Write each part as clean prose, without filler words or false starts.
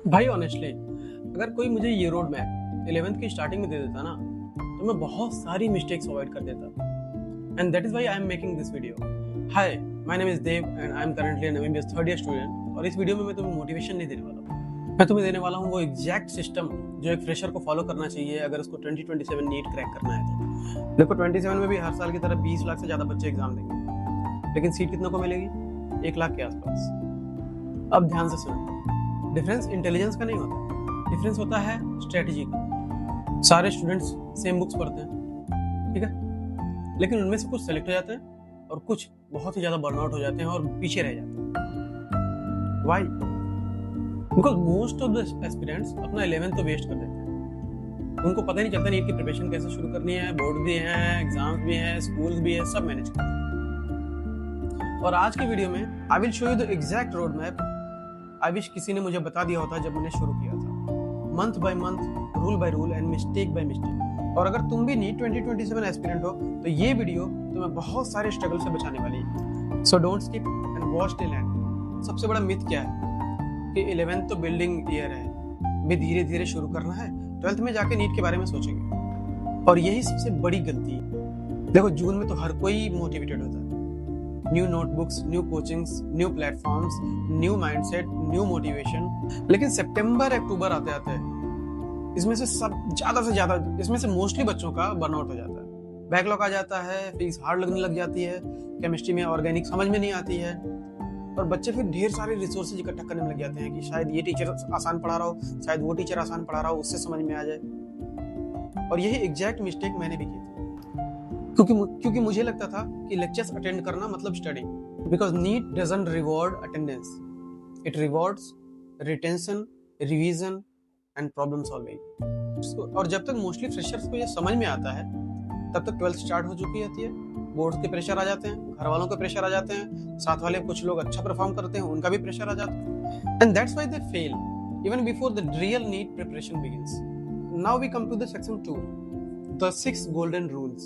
भाई ऑनेस्टली अगर कोई मुझे ये रोड मैप 11th की स्टार्टिंग में दे देता ना तो मैं बहुत सारी मिस्टेक्स अवॉइड कर देता and that is why I am making this video. Hi, my name is Dev and I am currently an MBBS third year student और इस वीडियो में मैं तुम्हें मोटिवेशन नहीं देने वाला हूँ। मैं तुम्हें देने वाला हूँ वो एग्जैक्ट सिस्टम जो एक फ्रेशर को फॉलो करना चाहिए अगर उसको 2027 नीट क्रैक करना है तो। देखो 27 में भी हर साल की तरह 20 लाख से ज़्यादा बच्चे एग्जाम देंगे, लेकिन सीट कितनों को मिलेगी? 1 लाख के आसपास। अब ध्यान से सुनो, डिफरेंस इंटेलिजेंस का नहीं होता, डिफरेंस होता है स्ट्रेटजी का। सारे स्टूडेंट्स सेम बुक्स पढ़ते हैं, ठीक है, लेकिन उनमें से कुछ सेलेक्ट हो जाते हैं और कुछ बहुत ही ज़्यादा बर्नआउट हो जाते हैं और पीछे रह जाते हैं। Why? Because most of the aspirants अपना 11th तो वेस्ट कर देते हैं। उनको पता ही नहीं चलता नीट की प्रिपरेशन कैसे शुरू करनी है, बोर्ड भी हैं, एग्जाम्स भी हैं, स्कूल्स भी है, सब मैनेज करते हैं। और आज की वीडियो में I will show you the exact road map. I wish किसी ने मुझे बता दिया होता जब मैंने शुरू किया था, month by month, rule by rule and mistake by mistake. और अगर तुम भी नीट 2027 एस्पिरेंट हो तो ये वीडियो तुम्हें बहुत सारे स्ट्रगल से बचाने वाली है। So don't skip and watch till and. सबसे बड़ा मिथ क्या है कि 11th तो बिल्डिंग ईयर है, भी धीरे धीरे शुरू करना है, 12th में जाके नीट के बारे में सोचेंगे। और यही सबसे बड़ी गलती है। देखो जून में तो हर कोई मोटिवेटेड होता है, new notebooks, new coachings, new platforms, new mindset, new motivation. लेकिन सितंबर अक्टूबर आते आते इसमें से ज्यादा इसमें से मोस्टली बच्चों का बर्नआउट हो जाता है, बैकलॉग आ जाता है, फिजिक्स हार्ड लगने लग जाती है, केमिस्ट्री में ऑर्गेनिक समझ में नहीं आती है और बच्चे फिर ढेर सारे रिसोर्सेज इकट्ठा करने में लग जाते हैं कि शायद ये टीचर आसान पढ़ा रहा हो, शायद वो टीचर आसान पढ़ा रहा हो, उससे समझ में आ जाए। और यही एग्जैक्ट मिस्टेक मैंने भी की थी, क्योंकि मुझे लगता था कि लेक्चर्स अटेंड करना मतलब study. Because NEET doesn't reward attendance, it rewards retention, revision and problem solving. और जब तक मोस्टली फ्रेशर्स को ये समझ में आता है तब तक 12th स्टार्ट हो चुकी रहती है, बोर्ड के प्रेशर आ जाते हैं, घर वालों के प्रेशर आ जाते हैं, साथ वाले कुछ लोग अच्छा परफॉर्म करते हैं उनका भी प्रेशर आ जाता है, and that's why they fail even before the real NEET preparation begins. Now we come to the section 2, the 6 golden rules.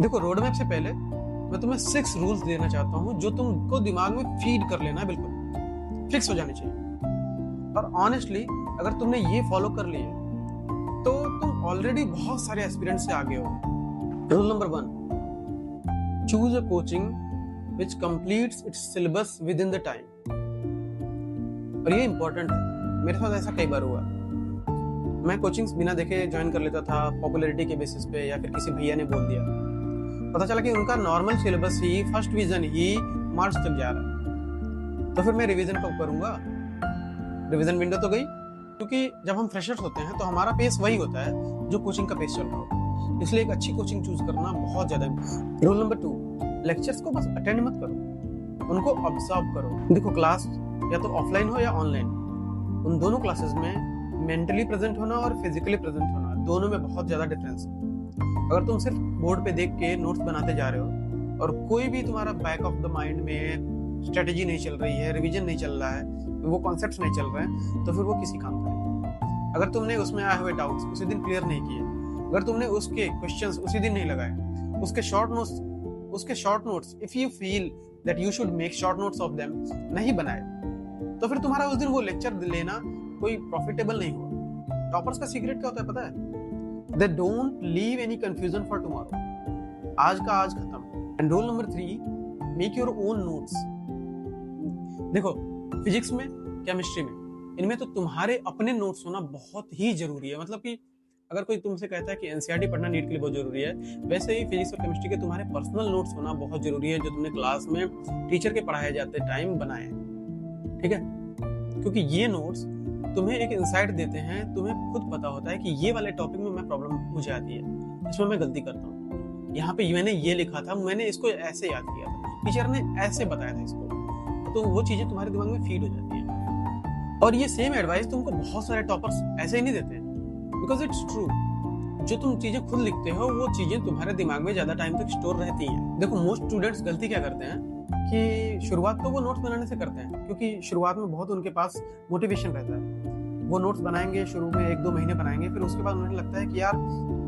देखो रोड मैप से पहले मैं तुम्हें 6 रूल्स देना चाहता हूँ जो तुमको दिमाग में फीड कर लेना है, बिल्कुल फिक्स हो जाने चाहिए। और ऑनेस्टली अगर तुमने ये फॉलो कर लिए तो तुम ऑलरेडी बहुत सारे एस्पिरेंट्स से आगे हो। Rule number 1, choose a coaching which completes it's syllabus with in the time. और ये इंपॉर्टेंट है, मेरे साथ ऐसा कई बार हुआ। मैं कोचिंग्स बिना देखे ज्वाइन कर लेता था, पॉपुलैरिटी के बेसिस पे, या फिर किसी भैया ने बोल दिया। पता चला कि उनका नॉर्मल सिलेबस ही, फर्स्ट डिवीजन ही मार्च तक जा रहा है, तो फिर मैं रिवीजन कब करूंगा? रिवीजन विंडो तो गई, क्योंकि जब हम फ्रेशर्स होते हैं तो हमारा पेस वही होता है जो कोचिंग का पेस चल रहा हो। इसलिए एक अच्छी कोचिंग चूज करना बहुत ज्यादा इम्पोर्टेंट। रूल नंबर 2, लेक्चर्स को बस अटेंड मत करो, उनको ऑब्जर्व करो। देखो क्लास या तो ऑफलाइन हो या ऑनलाइन, उन दोनों क्लासेस में मेंटली प्रेजेंट होना और फिजिकली प्रेजेंट होना, दोनों में बहुत ज्यादा डिफरेंस है। अगर तुम सिर्फ बोर्ड पे देख के नोट्स बनाते जा रहे हो और कोई भी तुम्हारा बैक ऑफ द माइंड में स्ट्रेटेजी नहीं चल रही है, रिवीजन नहीं चल रहा है, वो कॉन्सेप्ट्स नहीं चल रहे हैं, तो फिर वो किसी काम का नहीं। अगर तुमने उसमें आए हुए डाउट्स उसी दिन क्लियर नहीं किए, अगर तुमने उसके क्वेश्चंस उसी दिन नहीं लगाए, उसके short notes if you feel that you should make short notes of them नहीं बनाए, तो फिर तुम्हारा उस दिन वो लेक्चर लेना कोई प्रॉफिटेबल नहीं हुआ। टॉपर्स का सीक्रेट क्या होता है पता है? They don't leave any confusion for tomorrow. आज का आज खत्म। And rule number 3, make your own notes. देखो फिजिक्स में, केमिस्ट्री में, इनमें तो तुम्हारे अपने नोट्स होना बहुत ही जरूरी है। मतलब कि अगर कोई तुमसे कहता है कि एनसीईआरटी पढ़ना नीट के लिए बहुत जरूरी है, वैसे ही फिजिक्स और केमिस्ट्री के तुम्हारे पर्सनल नोट्स होना बहुत जरूरी है जो तुमने क्लास में टीचर के पढ़ाए जाते टाइम बनाए, ठीक है? क्योंकि ये नोट्स तुम्हें एक इंसाइट देते हैं, तुम्हें खुद पता होता है कि ये वाले टॉपिक में मैं प्रॉब्लम मुझे आती है, इसमें मैं गलती करता हूँ, यहाँ पे मैंने ये लिखा था, मैंने इसको ऐसे याद किया था, टीचर ने ऐसे बताया था इसको, तो वो चीजें तुम्हारे दिमाग में फीड हो जाती है। और ये सेम एडवाइस तुमको बहुत सारे टॉपर्स ऐसे ही नहीं देते, बिकॉज इट्स ट्रू। जो तुम चीजें खुद लिखते हो वो चीजें तुम्हारे दिमाग में ज्यादा टाइम तक स्टोर रहती हैं। देखो मोस्ट स्टूडेंट्स गलती क्या करते हैं कि शुरुआत तो वो नोट्स बनाने से करते हैं, क्योंकि शुरुआत में बहुत उनके पास मोटिवेशन रहता है, वो नोट्स बनाएंगे, शुरू में 1-2 महीने बनाएंगे, फिर उसके बाद उन्हें लगता है कि यार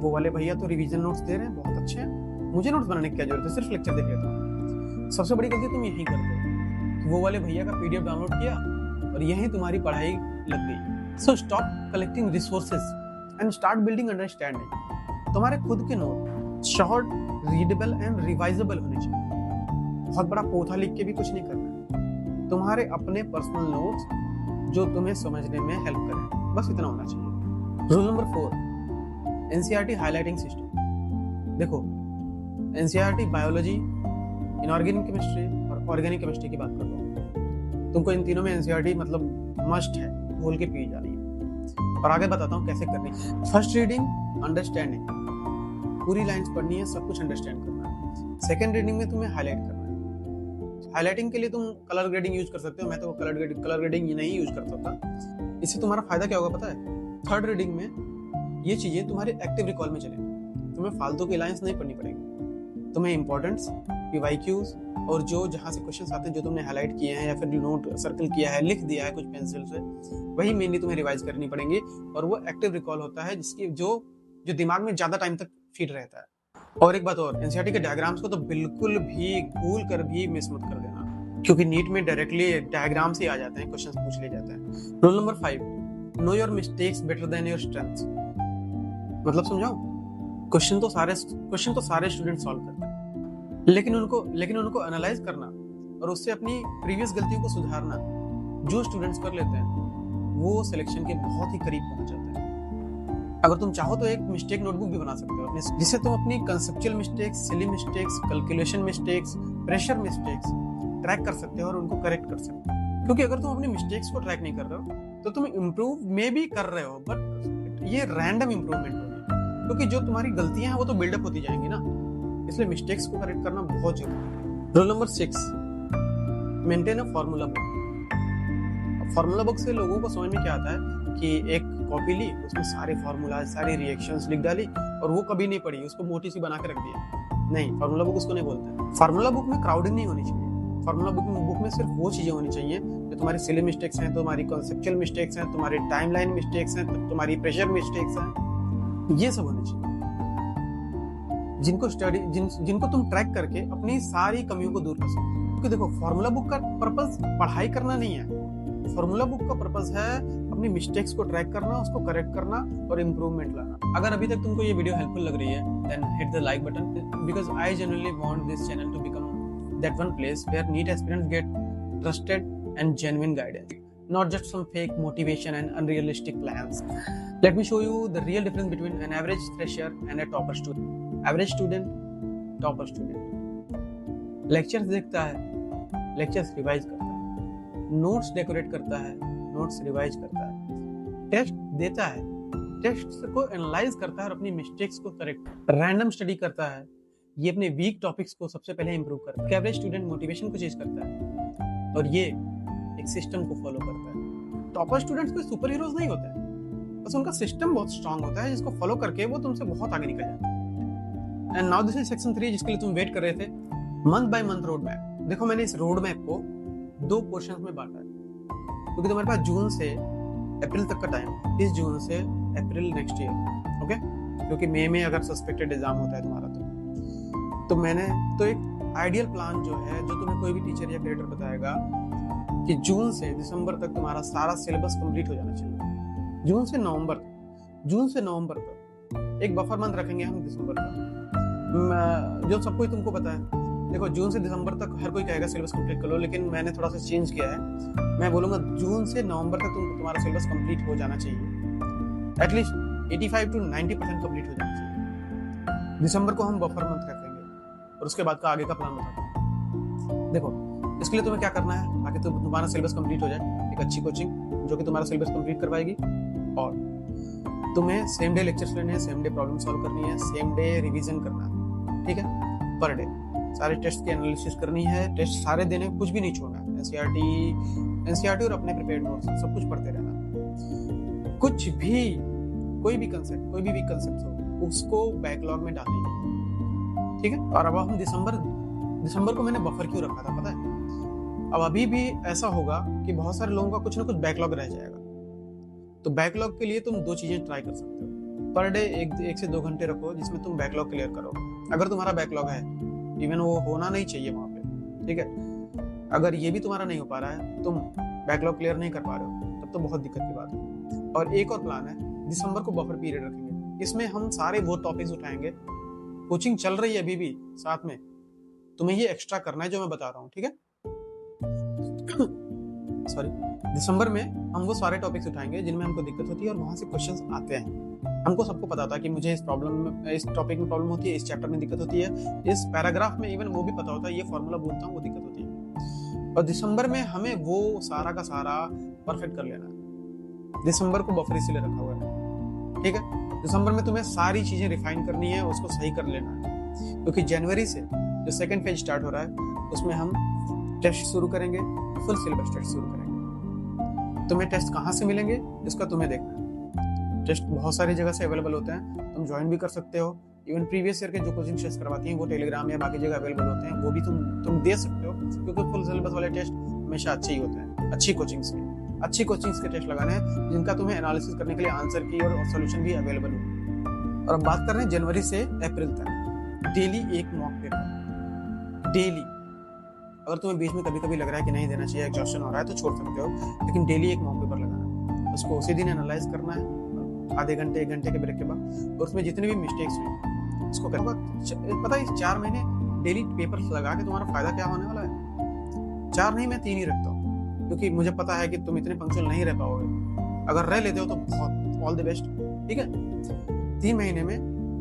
वो वाले भैया तो रिवीजन नोट्स दे रहे हैं, बहुत अच्छे हैं, मुझे नोट्स बनाने की क्या जरूरत है, सिर्फ लेक्चर देख लेता हूँ। सबसे बड़ी गलती तुम यही करते हो कि वो वाले भैया का पीडीएफ डाउनलोड किया और यहीं तुम्हारी पढ़ाई लग गई। So stop collecting resources and start building understanding. तुम्हारे खुद के नोट शॉर्ट, रीडेबल एंड रिवाइजेबल होने चाहिए। बहुत बड़ा पोथा लिख के भी कुछ नहीं करना है। तुम्हारे अपने पर्सनल नोट्स जो तुम्हें समझने में हेल्प करें, बस इतना होना चाहिए। Rule number 4, NCERT highlighting system. देखो, एनसीईआरटी बायोलॉजी, इनऑर्गेनिक केमिस्ट्री और ऑर्गेनिक केमिस्ट्री की बात कर रहा हूँ। तुमको इन तीनों में एनसीईआरटी मतलब मस्ट है, घोल के पी जानी है। और आगे बताता हूँ कैसे करनी है। फर्स्ट रीडिंग अंडरस्टैंडिंग, पूरी लाइंस पढ़नी है, सब कुछ अंडरस्टैंड करना है। सेकंड रीडिंग में तुम्हें हाईलाइट करना है। हाईलाइटिंग के लिए तुम कलर ग्रेडिंग यूज कर सकते हो, मैं तो कलर ग्रेडिंग नहीं यूज करता था। इससे तुम्हारा फायदा क्या होगा पता है? थर्ड रीडिंग में ये चीजें तुम्हारे एक्टिव रिकॉल में चलेंगी, तुम्हें फालतू की लाइंस नहीं पढ़नी पड़ेगी। तुम्हें इंपॉर्टेंट्स, पीवाईक्यूज और जो जहाँ से क्वेश्चंस आते हैं, जो तुमने हाईलाइट किए हैं या फिर नोट सर्कल किया है, लिख दिया है कुछ पेंसिल से, वही मेनली तुम्हें रिवाइज करनी पड़ेंगी। और वो एक्टिव रिकॉल होता है जिसकी जो दिमाग में ज्यादा टाइम तक फिट रहता है। और एक बात और, एनसीईआरटी के डायग्राम्स को तो बिल्कुल भी भूल कर भी मिस मत कर देना, क्योंकि नीट में डायरेक्टली डायग्राम से आ जाते हैं, क्वेश्चंस पूछ ले जाते हैं। Rule number 5, know your mistakes better than your strengths. मतलब समझाओ, क्वेश्चन तो सारे स्टूडेंट सॉल्व करते हैं, लेकिन उनको एनालाइज करना और उससे अपनी प्रीवियस गलतियों को सुधारना जो स्टूडेंट्स कर लेते हैं, वो सिलेक्शन के बहुत ही करीब पहुंच जाते हैं। अगर तुम चाहो तो एक मिस्टेक नोटबुक भी बना सकते हो अपने, जिससे तुम अपनी conceptual mistakes, silly mistakes, calculation mistakes, pressure mistakes track कर सकते हो और उनको करेक्ट कर सकते हो। क्योंकि अगर तुम अपनी मिस्टेक्स को ट्रैक नहीं कर रहे हो तो तुम इम्प्रूव में भी कर रहे हो, बट ये रैंडम इम्प्रूवमेंट होगी, क्योंकि जो तुम्हारी गलतियां हैं वो तो बिल्डअप होती जाएंगी ना। इसलिए मिस्टेक्स को करेक्ट करना बहुत जरूरी है। Rule number 6, maintain a formula book. Formula book से लोगों को समझ में क्या आता है कि एक कॉपी ली, उसमें सारे फार्मूला, सारी रिएक्शंस लिख डाली और वो कभी नहीं पढ़ी, उसको मोटी सी बना के रख दिया। नहीं, फार्मूला बुक उसको नहीं बोलते। फार्मूला बुक में क्राउडिंग नहीं होनी चाहिए। फार्मूला बुक में सिर्फ वो चीजें होनी चाहिए जो तुम्हारी सिली मिस्टेक्स हैं, तुम्हारी कॉन्सेप्चुअल मिस्टेक्स हैं, तुम्हारी टाइमलाइन मिस्टेक्स हैं, तुम्हारी प्रेशर मिस्टेक्स हैं, ये सब होने चाहिए, जिनको तुम ट्रैक करके अपनी सारी कमियों को दूर कर सकते हो। क्योंकि देखो, फार्मूला बुक का पर्पस पढ़ाई करना नहीं है। फार्मूला बुक का पर्पस है अपनी मिस्टेक्स को ट्रैक करना, उसको करेक्ट करना और इम्प्रूवमेंट लाना। अगर अभी तक तुमको ये वीडियो हेल्पफुल लग रही है, then hit the like button, because I genuinely want this channel to become that one place where NEET aspirants get trusted and genuine guidance, not just some fake motivation and unrealistic plans. Let me show you the real difference between an average fresher and a topper student. Average student, topper student. Lectures देखता है, lectures revise करता है, notes decorate करता है, notes revise करता है, test देता है, टेस्ट को एनालाइज करता है और अपनी मिस्टेक्स को करेक्ट, रैंडम स्टडी करता है, ये अपने वीक टॉपिक्स को सबसे पहले इंप्रूव करता है। एवरेज स्टूडेंट मोटिवेशन को चेज करता है और ये एक सिस्टम को फॉलो करता है। टॉपर स्टूडेंट्स कोई सुपर हीरोज नहीं होते हैं, बस उनका सिस्टम बहुत स्ट्रांग होता है जिसको फॉलो करके वो तुमसे बहुत आगे निकल जाते हैं। And now this is section 3, जिसके लिए तुम वेट कर रहे थे, month by month road map. देखो, मैंने इस रोड मैप को 2 पोर्शंस में बांटा है, क्योंकि तुम्हारे पास जून से अप्रैल तक का टाइम, इस जून से अप्रैल नेक्स्ट ईयर, ओके? क्योंकि मई में अगर सस्पेक्टेड एग्जाम होता है तुम्हारा तो मैंने तो एक आइडियल प्लान जो है, जो तुम्हें कोई भी टीचर या क्रिएटर बताएगा कि जून से दिसंबर तक तुम्हारा सारा सिलेबस कंप्लीट हो जाना चाहिए। जून से नवंबर तक एक बफर मंथ रखेंगे हम दिसंबर का, जो सब कुछ तुमको पता है। देखो, जून से दिसंबर तक हर कोई कहेगा सिलेबस कंप्लीट कर लो, लेकिन मैंने थोड़ा सा चेंज किया है। मैं बोलूंगा जून से नवंबर तक तुम्हारा सिलेबस कंप्लीट हो जाना चाहिए, एटलीस्ट 85 to 90% कंप्लीट हो जाना चाहिए। दिसंबर को हम बफर मंथ रखेंगे और उसके बाद का आगे का प्लान बताता हूँ। देखो, इसके लिए तुम्हें क्या करना है, ताकि तुम्हारा सिलेबस कंप्लीट हो जाए, एक अच्छी कोचिंग जो कि तुम्हारा सिलेबस कंप्लीट करवाएगी, और तुम्हें सेम डे लेक्चर्स लेने हैं, सेम डे प्रॉब्लम सॉल्व करनी है, सेम डे रिवीजन करना है, ठीक है? पर डे सारे टेस्ट की एनालिसिस करनी है, टेस्ट सारे देने, कुछ भी नहीं छोड़ना है। एनसीईआरटी और अपने प्रिपेयर्ड नोट्स सब कुछ पढ़ते रहना। कुछ भी, कोई भी वीक कंसेप्ट हो, उसको बैकलॉग में डालना है, ठीक है? और अब हम दिसंबर को मैंने बफर क्यों रखा था पता है? अब अभी भी ऐसा होगा कि बहुत सारे लोगों का कुछ ना कुछ बैकलॉग रह जाएगा, तो बैकलॉग के लिए तुम 2 चीजें ट्राई कर सकते हो। पर डे 1 से 2 घंटे रखो जिसमें तुम बैकलॉग क्लियर करो। अगर तुम्हारा बैकलॉग है, इवन वो होना नहीं चाहिए वहां पे, ठीक है? अगर ये भी तुम्हारा नहीं हो पा रहा है, तुम बैकलॉग क्लियर नहीं कर पा रहे हो, तब तो बहुत दिक्कत की बात है। और एक और प्लान है, दिसंबर को बफर पीरियड रखेंगे, इसमें हम सारे वो टॉपिक्स उठाएंगे। कोचिंग चल रही है अभी भी साथ में, तुम्हें ये एक्स्ट्रा करना है जो मैं बता रहा हूँ, ठीक है। सॉरी, दिसंबर में हम वो सारे टॉपिक्स उठाएंगे जिनमें हमको दिक्कत होती है और वहां से क्वेश्चंस आते हैं। हमको सबको पता था कि मुझे इस टॉपिक में प्रॉब्लम होती है, इस चैप्टर में दिक्कत होती है, इस पैराग्राफ में इवन वो भी पता होता है, ये फॉर्मूला बोलता हूँ वो दिक्कत होती है। और दिसंबर में हमें वो सारा का सारा परफेक्ट कर लेना है। दिसंबर को बफर इसीलिए रखा हुआ है, ठीक है। दिसंबर में तुम्हें सारी चीजें रिफाइन करनी है, उसको सही कर लेना है, क्योंकि जनवरी से जो सेकंड फेज स्टार्ट हो रहा है उसमें हम टेस्ट शुरू करेंगे, फुल सिलेबस टेस्ट शुरू करेंगे। तुम्हें टेस्ट कहाँ से मिलेंगे इसका तुम्हें देखना है। टेस्ट बहुत सारी जगह से अवेलेबल होते हैं, तुम ज्वाइन भी कर सकते हो। इवन प्रीवियस ईयर के जो कोचिंग टेस्ट करवाती हैं वो टेलीग्राम या बाकी जगह अवेलेबल होते हैं, वो भी तुम दे सकते हो, क्योंकि फुल सिलेबस वाले टेस्ट हमेशा अच्छे ही होते हैं। अच्छी कोचिंग्स के टेस्ट लगाने हैं जिनका तुम्हें एनालिसिस करने के लिए आंसर की और सोल्यूशन भी अवेलेबल हो। और अब बात कर रहे हैं जनवरी से अप्रैल तक, डेली एक मॉक पेपर, डेली। अगर तुम्हें बीच में कभी कभी लग रहा है कि नहीं देना चाहिए, एग्जॉस्शन हो रहा है, तो छोड़ सकते हो, लेकिन डेली एक मॉक पेपर लगाना है, उसको उसी दिन एनालाइज करना है आधे घंटे 1 घंटे के ब्रेक के बाद, और उसमें जितने भी मिस्टेक्स हुए उसको करना। पता है 4 महीने डेली पेपर्स लगा के तुम्हारा फायदा क्या होने वाला है? 4 नहीं, मैं 3 ही रखता हूँ, क्योंकि मुझे पता है कि तुम इतने पंक्चुअल नहीं रह पाओगे। अगर रह लेते हो तो बहुत ऑल द बेस्ट, ठीक है। 3 महीने में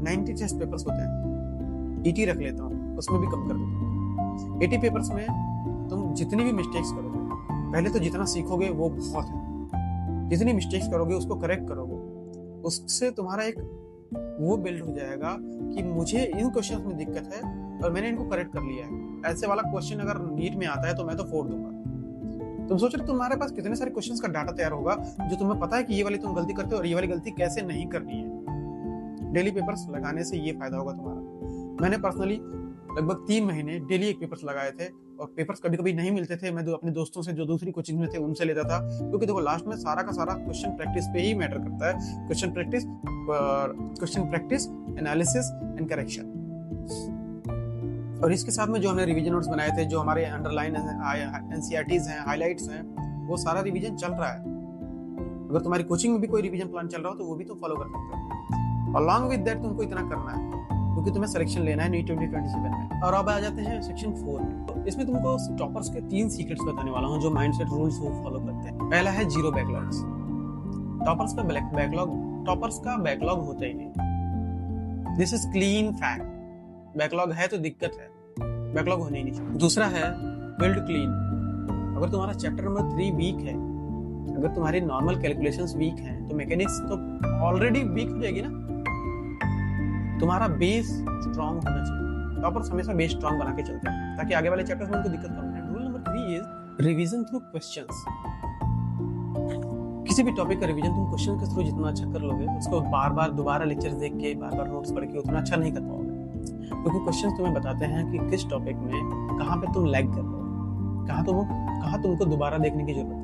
90 टेस्ट पेपर्स होते हैं, ईटी रख लेता हूँ, उसमें भी कम कर देता हूँ। 80 पेपर्स में तुम जितनी भी मिस्टेक्स करोगे, पहले तो जितना सीखोगे वो बहुत है, जितनी मिस्टेक्स करोगे उसको करेक्ट करोगे, उससे तुम्हारा एक वो बिल्ड हो जाएगा कि मुझे इन क्वेश्चंस में दिक्कत है और मैंने इनको करेक्ट कर लिया है। ऐसे वाला क्वेश्चन अगर नीट में आता है तो मैं तो फोड़ दूंगा। तुम सोच रहे तुम्हारे पास कितने सारे क्वेश्चंस का डाटा तैयार होगा जो तुम्हें पता है कि ये वाली तुम गलती करते हो और ये वाली गलती कैसे नहीं करनी है। डेली पेपर्स लगाने से ये फायदा होगा तुम्हारा। मैंने पर्सनली लगभग 3 महीने डेली एक पेपर्स लगाए थे, और पेपर्स कभी कभी नहीं मिलते थे, मैं अपने दोस्तों से जो दूसरी कोचिंग में थे उनसे लेता था, क्योंकि देखो लास्ट में सारा का सारा क्वेश्चन प्रैक्टिस पे ही मैटर करता है। Question practice, analysis and correction. और इसके साथ में जो हमने रिवीजन नोट्स बनाए थे, जो हमारे अंडरलाइन एनसीईआरटीज हैं, हाइलाइट्स हैं, वो सारा रिवीजन चल रहा है। अगर तुम्हारी कोचिंग में भी कोई रिवीजन प्लान चल रहा हो तो वो भी तुम फॉलो कर सकते हो। अलॉन्ग विद दैट तुमको इतना करना है, क्योंकि तुम्हें सिलेक्शन लेना है नीट 2027 में। और अब आ जाते हैं सेक्शन 4 में। तो इसमें तुमको टॉपर्स के 3 सीक्रेट्स बताने वाला हूँ जो माइंडसेट रूल्स वो फॉलो करते हैं। पहला है जीरो बैकलॉग्स। टॉपर्स का बैकलॉग होता ही नहीं, this is clean fact. Backlog है तो दिक्कत है, बैकलॉग होने ही नहीं चाहिए। दूसरा है बिल्ड क्लीन। अगर तुम्हारा चैप्टर नंबर 3 वीक है, अगर तुम्हारी नॉर्मल कैलकुलेशंस वीक हैं, तो मैकेनिक्स तो ऑलरेडी वीक हो जाएगी ना। तुम्हारा बेस स्ट्रांग होना चाहिए। टॉपर्स हमेशा बेस स्ट्रांग बना के चलते हैं ताकि आगे वाले चैप्टर्स में उनको दिक्कत कम हो। Rule number 3 is revision through questions. किसी भी टॉपिक का रिवीजन तुम क्वेश्चन के थ्रू जितना अच्छा कर लोगे, उसको बार बार दोबारा लेक्चर्स देख के, बार बार नोट्स पढ़ के उतना अच्छा नहीं कर पाओगे, क्योंकि क्वेश्चंस तुम्हें बताते हैं कि किस टॉपिक में कहाँ पे तुम लैग कर रहे हो, कहाँ तुमको दोबारा देखने की जरूरत है।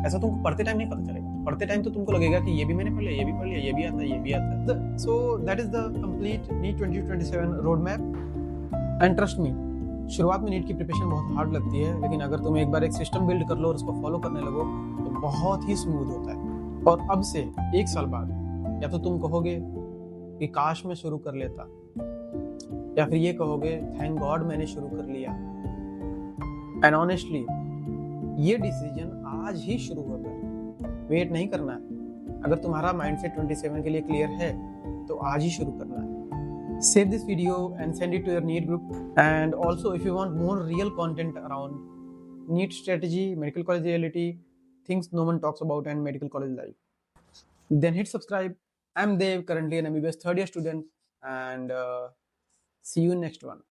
ऐसा तुमको पढ़ते टाइम नहीं पता चलेगा। पढ़ते टाइम तो तुमको लगेगा कि ये भी मैंने पढ़ लिया, ये भी पढ़ लिया, ये भी आता है, ये भी आता है। So that is the complete NEET 2027 road map. And trust me, शुरुआत में नीट की प्रिपरेशन बहुत हार्ड लगती है, लेकिन अगर तुम एक बार एक सिस्टम बिल्ड कर लो और उसको फॉलो करने लगो तो बहुत ही स्मूथ होता है। और अब से 1 साल बाद या तो तुम कहोगे कि काश मैं शुरू कर लेता, या फिर ये कहोगे थैंक गॉड मैंने शुरू कर लिया। एंड ऑनेस्टली ये डिसीजन आज ही शुरू होता है, वेट नहीं करना है। अगर तुम्हारा माइंडसेट 27 के लिए क्लियर है तो आज ही शुरू करना है। Save this video and send it to your NEET group. And also, if you want more real content around NEET strategy, medical college reality, things no one talks about, and medical college life, then hit subscribe. I'm Dev, currently an MBBS third year student, and see you in next one.